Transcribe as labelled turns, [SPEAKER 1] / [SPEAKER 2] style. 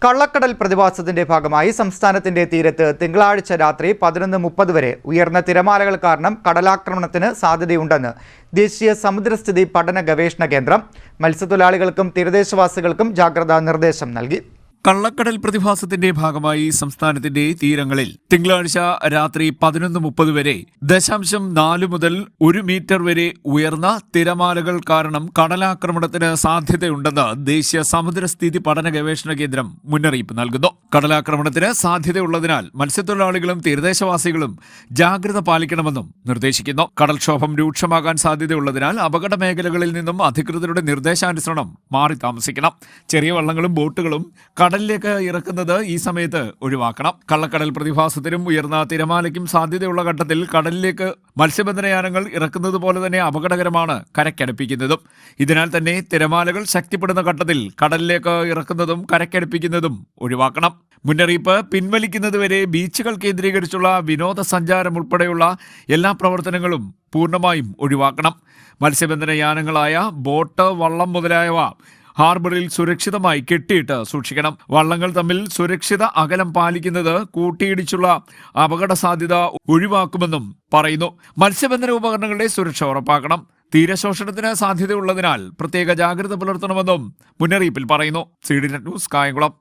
[SPEAKER 1] കള്ളക്കടൽ പ്രതിഭാസത്തിന്റെ ഭാഗമായി സംസ്ഥാനത്തിന്റെ തീരത്ത് തിങ്കളാഴ്ച രാത്രി 11:30 വരെ ഉയർന്ന തിരമാലകൾ കാരണം കടലാക്രമണത്തിന് സാധ്യതയുണ്ടെന്ന് ദേശീയ സമുദ്രസ്ഥിതി പഠന ഗവേഷണ കേന്ദ്രം മത്സ്യത്തൊഴിലാളികൾക്കും തീരദേശവാസികൾക്കും ജാഗ്രതാ നിർദ്ദേശം നൽകി.
[SPEAKER 2] കള്ളക്കടൽ പ്രതിഭാസത്തിന്റെ ഭാഗമായി സംസ്ഥാനത്തിന്റെ തീരങ്ങളിൽ തിങ്കളാഴ്ച രാത്രി 11:30 വരെ 0.4 മുതൽ 1 മീറ്റർ വരെ ഉയർന്ന തിരമാലകൾ കാരണം കടലാക്രമണത്തിന് സാധ്യതയുണ്ടെന്ന് ദേശീയ സമുദ്രസ്ഥിതി പഠന ഗവേഷണ കേന്ദ്രം മുന്നറിയിപ്പ് നൽകുന്നു. കടലാക്രമണത്തിന് സാധ്യതയുള്ളതിനാൽ മത്സ്യത്തൊഴിലാളികളും തീരദേശവാസികളും ജാഗ്രത പാലിക്കണമെന്നും നിർദ്ദേശിക്കുന്നു. കടൽക്ഷോഭം രൂക്ഷമാകാൻ സാധ്യതയുള്ളതിനാൽ അപകട മേഖലകളിൽ നിന്നും അധികൃതരുടെ നിർദ്ദേശാനുസരണം മാറി താമസിക്കണം. ചെറിയ വള്ളങ്ങളും ബോട്ടുകളും കടലിലേക്ക് ഇറക്കുന്നത് ഈ സമയത്ത് ഒഴിവാക്കണം. കള്ളക്കടൽ പ്രതിഭാസത്തിനും ഉയർന്ന തിരമാലയ്ക്കും സാധ്യതയുള്ള ഘട്ടത്തിൽ കടലിലേക്ക് മത്സ്യബന്ധനയാനങ്ങൾ ഇറക്കുന്നത് പോലെ തന്നെ അപകടകരമാണ് കരയ്ക്കടുപ്പിക്കുന്നതും. ഇതിനാൽ തന്നെ തിരമാലകൾ ശക്തിപ്പെടുന്ന ഘട്ടത്തിൽ കടലിലേക്ക് ഇറക്കുന്നതും കരയ്ക്കടുപ്പിക്കുന്നതും ഒഴിവാക്കണം. മുന്നറിയിപ്പ് പിൻവലിക്കുന്നതുവരെ ബീച്ചുകൾ കേന്ദ്രീകരിച്ചുള്ള വിനോദസഞ്ചാരം ഉൾപ്പെടെയുള്ള എല്ലാ പ്രവർത്തനങ്ങളും പൂർണ്ണമായും ഒഴിവാക്കണം. മത്സ്യബന്ധന യാനങ്ങളായ ബോട്ട്, വള്ളം മുതലായവ ഹാർബറിൽ സുരക്ഷിതമായി കെട്ടിയിട്ട് സൂക്ഷിക്കണം. വള്ളങ്ങൾ തമ്മിൽ സുരക്ഷിത അകലം പാലിക്കുന്നത് കൂട്ടിയിടിച്ചുള്ള അപകട സാധ്യത ഒഴിവാക്കുമെന്നും പറയുന്നു. മത്സ്യബന്ധന ഉപകരണങ്ങളുടെ സുരക്ഷ ഉറപ്പാക്കണം. തീരശോഷണത്തിന് സാധ്യതയുള്ളതിനാൽ പ്രത്യേക ജാഗ്രത പുലർത്തണമെന്നും മുന്നറിയിപ്പിൽ പറയുന്നു. CDNet news, Kayamkulam.